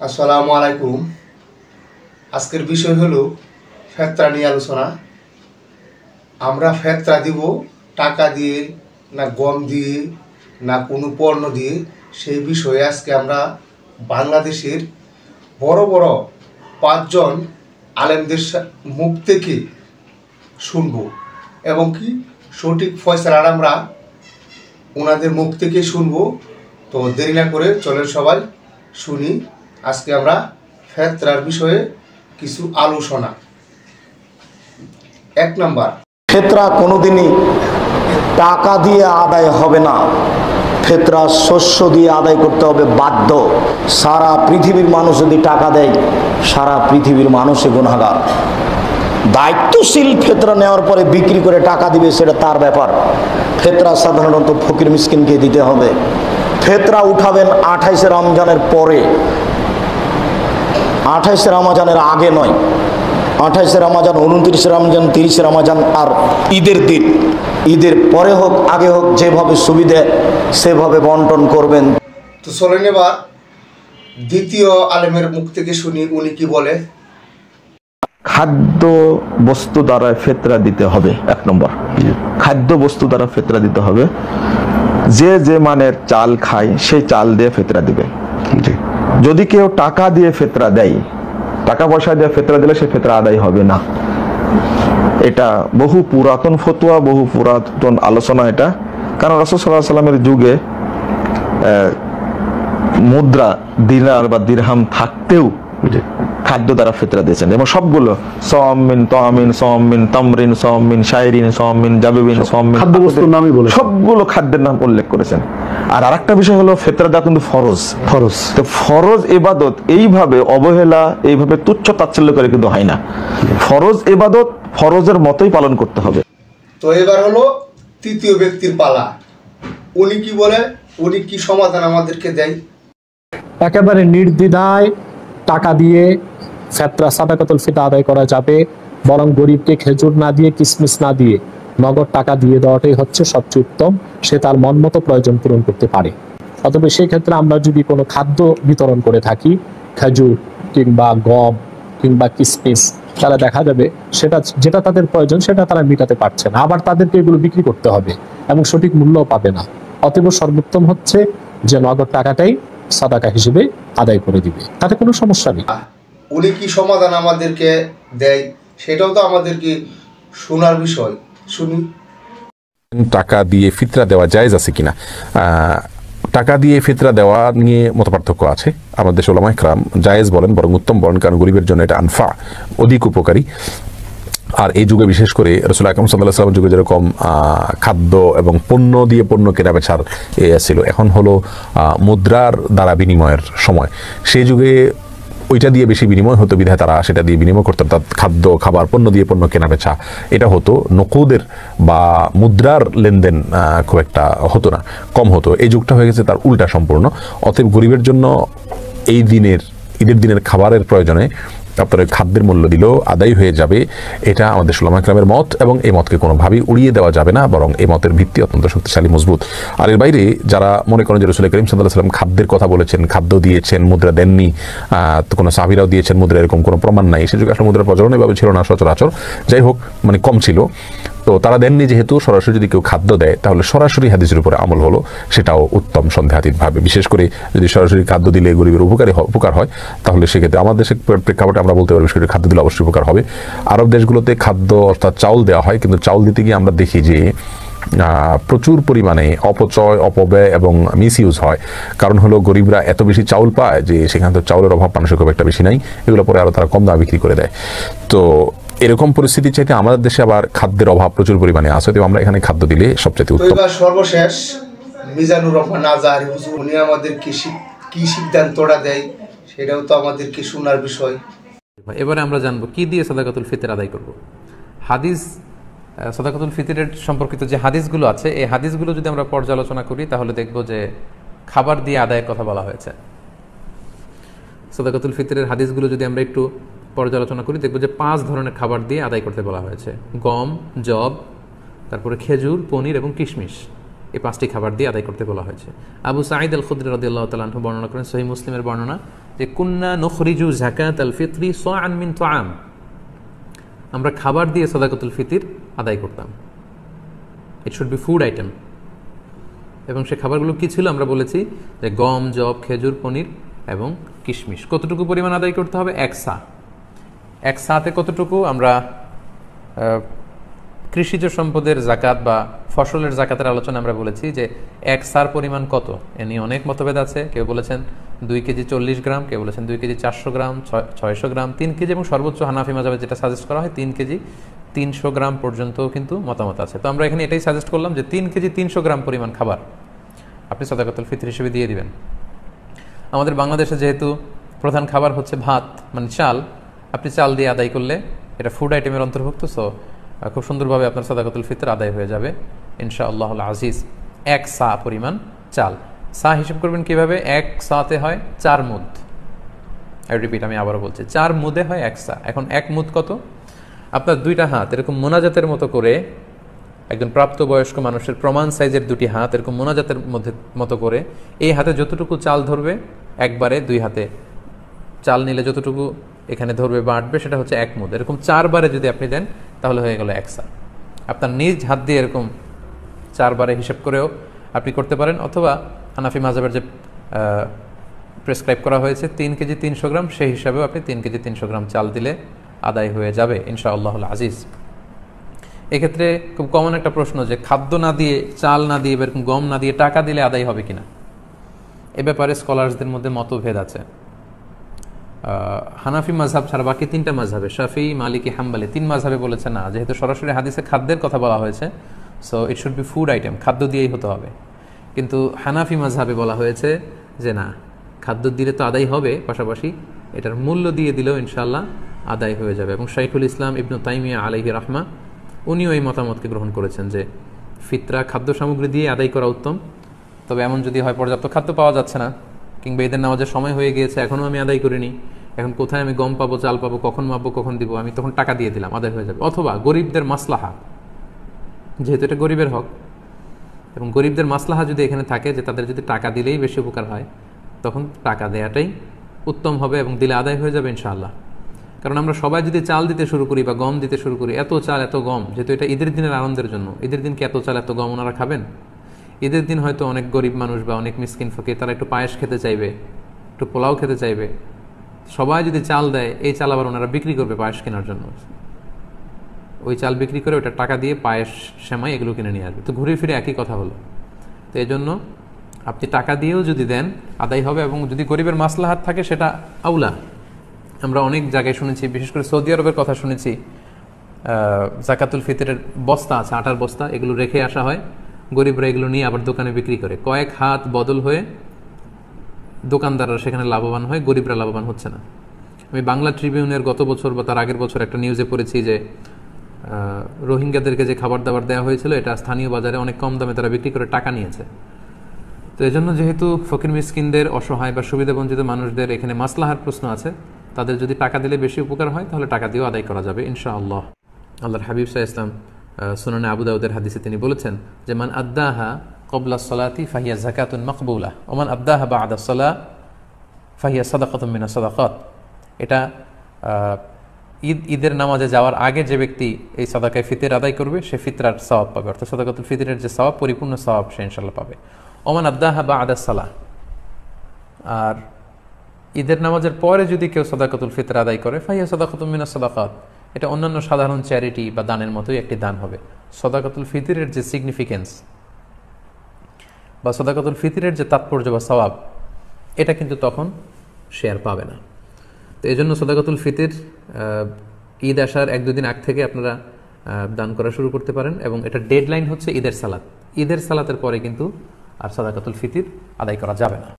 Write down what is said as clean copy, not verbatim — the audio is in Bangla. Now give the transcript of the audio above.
আসসালামু আলাইকুম। আজকের বিষয় হলো ফেতরা নিয়ে আলোচনা। আমরা ফেতরা দিব টাকা দিয়ে না গম দিয়ে না কোনো পণ্য দিয়ে, সেই বিষয়ে আজকে আমরা বাংলাদেশের বড় বড় 5 জন আলেমদের মুখ থেকে শুনবো এবং কি সঠিক ফয়সালা আমরা ওনাদের মুখ থেকে শুনবো। তো দেরি না করে চলেন সবাই শুনি। আজকে আমরা ফেতরার বিষয়ে কিছু আলোচনা। 1 নাম্বার, ফেতরা কোনোদিনই টাকা দিয়ে আদায় হবে না। ফেতরা শস্য দিয়ে আদায় করতে হবে বাধ্য। সারা পৃথিবীর মানুষ যদি টাকা দেয়, সারা পৃথিবীর মানুষই গুনাহগার। দায়িত্বশীল ফেতরা নেওয়ার পরে বিক্রি করে টাকা দিবে, সেটা তার ব্যাপার। ফেতরা সাধারণত ফকির মিসকিনকে দিতে হবে। ফেতরা উঠাবেন 28শে রমজানের পরে, 28শে রমজানের আগে নয়। 28শে রমজান, 29শে রমজান, 30শে রমজান আর ঈদের দিন, ঈদের পরে হোক আগে হোক, যেভাবে সুবিধে সেভাবে বন্টন করবেন। তো চলেন এবার দ্বিতীয় আলেমের মুখ থেকে শুনি উনি কি বলে। খাদ্য বস্তু দ্বারা ফেতরা দিতে হবে। 1 নম্বর, খাদ্য বস্তু দ্বারা ফেতরা দিতে হবে। যে যে মানের চাল খায় সেই চাল দিয়ে ফেতরা দিবে। যদি কেউ টাকা দিয়ে ফেতরা দেয়, টাকা পয়সা দিয়ে ফেতরা দিলে সে ফেতরা আদায় হবে না। এটা বহু পুরাতন ফতোয়া, বহু পুরাতন আলোচনা এটা। কারণ রাসূল সাল্লাল্লাহু আলাইহি ওয়াসাল্লামের যুগে মুদ্রা, দিনার বা দিরহাম থাকতেও খাদ্য দ্বারা ফিতরা দিয়েছেন। যেমন সবগুলো সমিন তামিন, সমিন তামরিন, সমিন শাইরিন, সমিন জাবিবিন, সমিন খাদ্যবস্তুর নামই বলে সবগুলো খাদ্যের নাম উল্লেখ করেছেন। আর আরেকটা বিষয় হলো ফিতরা দেওয়া কিন্তু ফরজ। তো ফরজ ইবাদত এইভাবে অবহেলা, এইভাবে তুচ্ছ তাচ্ছিল্য করে কিন্তু হয় না। ফরজ ইবাদত ফরজের মতোই পালন করতে হবে। তো এবার হলো তৃতীয় ব্যক্তির পালা। উনি কি বলে, উনি কি সমাধান আমাদেরকে দেয়। একেবারে নির্দ্বিধায় টাকা দিয়ে ফেতরা সাদাকাতুল ফিতরা আদায় করা যাবে। বরং গরিবকে খেজুর না দিয়ে, কিসমিস না দিয়ে নগদ টাকা দিয়ে দেওয়াটাই হচ্ছে সবচেয়ে উত্তম। সে তার মন মতো প্রয়োজন পূরণ করতে পারে। অতএব সেই ক্ষেত্রে আমরা যদি কোনো খাদ্য বিতরণ করে থাকি, খেজুর কিংবা গম কিংবা কিসমিস, তাহলে দেখা যাবে সেটা যেটা তাদের প্রয়োজন সেটা তারা মেটাতে পারছে না, আবার তাদেরকে এগুলো বিক্রি করতে হবে এবং সঠিক মূল্যও পাবে না। অতএব সর্বোত্তম হচ্ছে যে নগদ টাকাটাই সাদাকা হিসেবে আদায় করে দিবে, তাতে কোনো সমস্যা নেই। উনি কি সমাধান আমাদেরকে দেয় সেটাও তো আমাদেরকে শোনার বিষয়। শুনি। টাকা দিয়ে ফিতরা দেওয়া জায়েজ আছে কিনা। টাকা দিয়ে ফিতরা দেওয়া নিয়ে মতপার্থক্য আছে। আমাদের দেশে উলামায়ে কেরাম জায়েজ বলেন, বরং উত্তম বলেন, কারণ গরিবের জন্য এটা আনফা, অধিক উপকারী। আর এই যুগে বিশেষ করে রাসূল আকরাম সাল্লাল্লাহু আলাইহি ওয়াসাল্লামের যুগে যেরকম খাদ্য এবং পণ্য দিয়ে পণ্য কেনা বেচার ছিল, এখন হলো মুদ্রার দ্বারা বিনিময়ের সময়। সেই যুগে ওইটা দিয়ে বেশি বিনিময় হতো, বিধায় তারা সেটা দিয়ে বিনিময় করতেন। তার খাদ্য, খাবার, পণ্য দিয়ে পণ্য কেনা বেচা এটা হতো। নকুদের বা মুদ্রার লেনদেন খুব একটা হতো না, কম হতো। এই যুগটা হয়ে গেছে তার উল্টা সম্পূর্ণ। অতএব গরিবের জন্য এই দিনের, ঈদের দিনের খাবারের প্রয়োজনে আপনার খাদ্যের মূল্য দিলেও আদায় হয়ে যাবে। এটা আমাদের উলামায়ে কেরামের মত এবং এই মতকে কোনোভাবেই উড়িয়ে দেওয়া যাবে না, বরং এই মতের ভিত্তি অত্যন্ত শক্তিশালী, মজবুত। আর এর বাইরে যারা মনে করেন যে রাসূল করিম সাল্লাল্লাহু আলাইহি ওয়াসাল্লাম খাদ্যের কথা বলেছেন, খাদ্য দিয়েছেন, মুদ্রা দেননি, তো কোনো সাহাবীরাও দিয়েছেন মুদ্রা, এরকম কোনো প্রমাণ নাই। সে যুগে আসলে মুদ্রার প্রচলন এভাবে ছিল না সচরাচর, যাই হোক মানে কম ছিল। তো তারা দেননি যেহেতু, সরাসরি যদি কেউ খাদ্য দেয় তাহলে সরাসরি হাদিসের উপরে আমল হলো, সেটাও উত্তম সন্দেহাতীতভাবে। বিশেষ করে যদি সরাসরি খাদ্য দিলে গরিবের উপকার হয়, তাহলে সেক্ষেত্রে আমাদের দেশের প্রেক্ষাপটে আমরা বলতে পারি বিশেষ করে খাদ্য দিলে অবশ্যই উপকার হবে। আরব দেশগুলোতে খাদ্য অর্থাৎ চাউল দেওয়া হয়, কিন্তু চাউল দিতে গিয়ে আমরা দেখি যে প্রচুর পরিমাণে অপচয়, অপব্যয় এবং মিসইউজ হয়। কারণ হলো গরিবরা এত বেশি চাউল পায় যে সেখানে তো চাউলের অভাব মানুষের খুব একটা বেশি নাই, এগুলো পরে আরও তারা কম দামে বিক্রি করে দেয়। তো এরকম পরিস্থিতির চাইতে আমাদের দেশে আবার খাদ্যের অভাব প্রচুর পরিমাণে আছে, তো আমরা এখানে খাদ্য দিলে সবচেয়ে উত্তম। এবার সর্বশেষ মিজানুর রহমান আজহারী হুজুর, উনি আমাদের কি সিদ্ধান্তটা দেয় সেটাও তো আমাদেরকে শোনার বিষয়। এবারে আমরা জানবো কি দিয়ে সাদাকাতুল ফিতর আদায় করব। হাদিস, সাদাকাতুল ফিতরের সম্পর্কিত যে হাদিসগুলো আছে, এই হাদিসগুলো যদি আমরা পর্যালোচনা করি তাহলে দেখব যে খাবার দিয়ে আদায়ের কথা বলা হয়েছে। সাদাকাতুল ফিতরের হাদিসগুলো যদি আমরা একটু পর্যালোচনা করি দেখব যে 5 ধরনের খাবার দিয়ে আদায় করতে বলা হয়েছে। গম, জব, তারপরে খেজুর, পনির এবং কিশমিশ, এই 5টি খাবার দিয়ে আদায় করতে বলা হয়েছে। আবু সাঈদ আল খুদরি রাদিয়াল্লাহু তাআলা আনহু বর্ণনা করেন, সহিহ মুসলিমের বর্ণনা, যে কুন্না নুখরিজু যাকাতাল ফিতরি সাআন মিন তাআম, আমরা খাবার দিয়ে সাদাকাতুল ফিতর আদায় করতাম। It should be food item. এবং সে খাবারগুলো কি ছিল আমরা বলেছি যে গম, জব, খেজুর, পনির এবং কিশমিশ। কতটুকু পরিমাণ আদায় করতে হবে? 1 সা। 1 সাতে কতটুকু? আমরা কৃষিজ সম্পদের জাকাত বা ফসলের জাকাতের আলোচনা আমরা বলেছি যে 1 সার পরিমাণ কত, এ নিয়ে অনেক মতভেদ আছে। কেউ বলেছেন 2 কেজি 40 গ্রাম, কেউ বলেছেন 2 কেজি 400 গ্রাম, 600 গ্রাম, 3 কেজি এবং সর্বোচ্চ হানাফি মাযহাবে যেটা সাজেস্ট করা হয় 3 কেজি 300 গ্রাম পর্যন্ত কিন্তু মতামত আছে। তো আমরা এখানে এটাই সাজেস্ট করলাম যে 3 কেজি 300 গ্রাম পরিমাণ খাবার আপনি সাদাকাতুল ফিতর হিসেবে দিয়ে দিবেন। আমাদের বাংলাদেশে যেহেতু প্রধান খাবার হচ্ছে ভাত, মানে চাল, আপনি চাল দিয়ে আদায় করলে এটা ফুড আইটেমের অন্তর্ভুক্ত। সো খুব সুন্দরভাবে আপনার সাদাকাতুল ফিতর আদায় হয়ে যাবে ইনশাআল্লাহুল আজিজ। 1 সা পরিমাণ চাল। সা হিসেব করবেন কিভাবে? 1 সাতে হয় 4 মুদ। আই রিপিট, আমি আবারও বলছি, 4 মুদে হয় 1 সা। এখন 1 মুদ কত? আপনার 2টা হাত এরকম মোনাজাতের মতো করে, একজন প্রাপ্তবয়স্ক মানুষের প্রমাণ সাইজের 2টি হাত এরকম মোনাজাতের মতো করে, এই হাতে যতটুকু চাল ধরবে একবারে 2 হাতে চাল নিলে যতটুকু এখানে ধরবে বা আটবে সেটা হচ্ছে 1 মুদ। এরকম 4 বারে যদি আপনি দেন তাহলে হয়ে গেল 1 সা। আপনার নিজ হাত দিয়ে এরকম 4 বারে হিসেব করেও আপনি করতে পারেন, অথবা হানাফি মাযহাবের যে প্রেসক্রাইব করা হয়েছে 3 কেজি 300 গ্রাম, সেই হিসাবেও আপনি 3 কেজি 300 গ্রাম চাল দিলে আদায় হয়ে যাবে ইনশাআল্লাহুল আজিজ। এক্ষেত্রে খুব কমন একটা প্রশ্ন যে খাদ্য না দিয়ে, চাল না দিয়ে, এরকম গম না দিয়ে টাকা দিলে আদায় হবে কিনা। এ ব্যাপারে স্কলার্সদের মধ্যে মতভেদ আছে। হানাফি মাযহাব ছাড়া বাকি 3টা মাযহাবে, শাফিঈ, মালিকি, হাম্বলি, 3 মাযহাবে বলেছে না, যেহেতু সরাসরি হাদিসে খাদ্যের কথা বলা হয়েছে, so it should be food item, খাদ্য দিয়েই হতে হবে। কিন্তু হানাফি মাযহাবে বলা হয়েছে যে না, খাদ্য দিলে তো আদায় হবে, পাশাপাশি এটার মূল্য দিয়ে দিলেও ইনশাআল্লাহ আদায় হয়ে যাবে। এবং শাইখুল ইসলাম ইবনু তাইমিয়া আলাইহি রাহমা উনিও এই মতামতকে গ্রহণ করেছেন যে ফিতরা খাদ্য সামগ্রী দিয়ে আদায় করা উত্তম। তবে এমন যদি হয় পর্যাপ্ত খাদ্য পাওয়া যাচ্ছে না, কিংবা ঈদের নামাজের সময় হয়ে গিয়েছে, এখনও আমি আদায় করিনি, এখন কোথায় আমি গম পাবো, চাল পাবো, কখন মাপবো, কখন দিব, আমি তখন টাকা দিয়ে দিলাম, আদায় হয়ে যাবে। অথবা গরিবদের মাসলাহা, যেহেতু এটা গরিবের হক, এবং গরিবদের মাসলাহা যদি এখানে থাকে যে তাদের যদি টাকা দিলেই বেশি উপকার হয়, তখন টাকা দেওয়াটাই উত্তম হবে এবং দিলে আদায় হয়ে যাবে ইনশাআল্লাহ। কারণ আমরা সবাই যদি চাল দিতে শুরু করি বা গম দিতে শুরু করি, এত চাল এত গম, যেহেতু এটা ঈদের দিনের আনন্দের জন্য, ঈদের দিন কি এত চাল এত গম ওনারা খাবেন? ঈদের দিন হয়তো অনেক গরিব মানুষ বা অনেক মিসকিন ফকির তারা একটু পায়েস খেতে চাইবে, একটু পোলাও খেতে চাইবে। সবাই যদি চাল দেয়, এই চাল আবার ওনারা বিক্রি করবে পায়েস কেনার জন্য, ওই চাল বিক্রি করে ওটা টাকা দিয়ে পায়েস, সেমাই এগুলো কিনে নিয়ে আসবে। তো ঘুরে ফিরে একই কথা হলো। তো এই জন্য আপনি টাকা দিয়েও যদি দেন আদায় হবে, এবং যদি গরিবের মাসলাহাত থাকে সেটা আউলা। আমরা অনেক জায়গায় শুনেছি, বিশেষ করে সৌদি আরবের কথা শুনেছি, জাকাতুল ফিতরের বস্তা আছে, আটার বস্তা, এগুলো রেখে আসা হয়, গরিবরা এগুলো নিয়ে আবার দোকানে বিক্রি করে, কয়েক হাত বদল হয়ে দোকানদাররা সেখানে লাভবান হয়, গরিবরা লাভবান হচ্ছে না। আমি বাংলা ট্রিবিউনের গত বছর বা তার আগের বছর একটা নিউজে পড়েছি যে রোহিঙ্গাদেরকে যে খাবার দাবার দেওয়া হয়েছিল, এটা স্থানীয় বাজারে অনেক কম দামে তারা বিক্রি করে টাকা নিয়েছে। তো এই জন্য যেহেতু ফকির মিসকিনদের, অসহায় বা সুবিধাবঞ্চিত মানুষদের এখানে মাসলাহার প্রশ্ন আছে, তাদের যদি টাকা দিলে বেশি উপকার হয় তাহলে টাকা দিয়েও আদায় করা যাবে ইনশাআল্লাহ। আল্লাহর হাবিব সাল্লাল্লাহু আলাইহি ওয়াসাল্লাম সুনানে আবু দাউদের হাদিসে তিনি বলেছেন যে মান আদ্দাহা ক্বাবলা সলাতি ফাহিয়া যাকাতুন মাকবুলা ওয়া মান আদ্দাহা বা'দা সলা ফাহিয়া সাদাকাতুন মিনাস সাদাকাত। এটা ঈদের নামাজে যাওয়ার আগে যে ব্যক্তি এই সাদাকায়ে ফিতর আদায় করবে সে ফিতরার সওয়াব পাবে, অর্থাৎ সাদাকাতুল ফিতরের যে সওয়াব, পরিপূর্ণ সওয়াব সে ইনশাআল্লাহ পাবে। ওয়া মান আদ্দাহা বা'দা সলা, আর ঈদের নামাজের পরে যদি কেউ সাদাকাতুল ফিতর আদায় করে ফাহিয়া সাদাকাতুন মিনাস সাদাকাত, এটা অন্যান্য সাধারণ চ্যারিটি বা দানের মতোই একটি দান হবে। সাদাকাতুল ফিতরের যে সিগনিফিকেন্স বা সাদাকাতুল ফিতরের যে তাৎপর্য বা সওয়াব, এটা কিন্তু তখন সে আর পাবে না। তো এই জন্য সাদাকাতুল ফিতর ঈদ আসার 1-2 দিন আগ থেকে আপনারা দান করা শুরু করতে পারেন, এবং এটা ডেডলাইন হচ্ছে ঈদের সালাত। ঈদের সালাতের পরে কিন্তু আর সাদাকাতুল ফিতর আদায় করা যাবে না।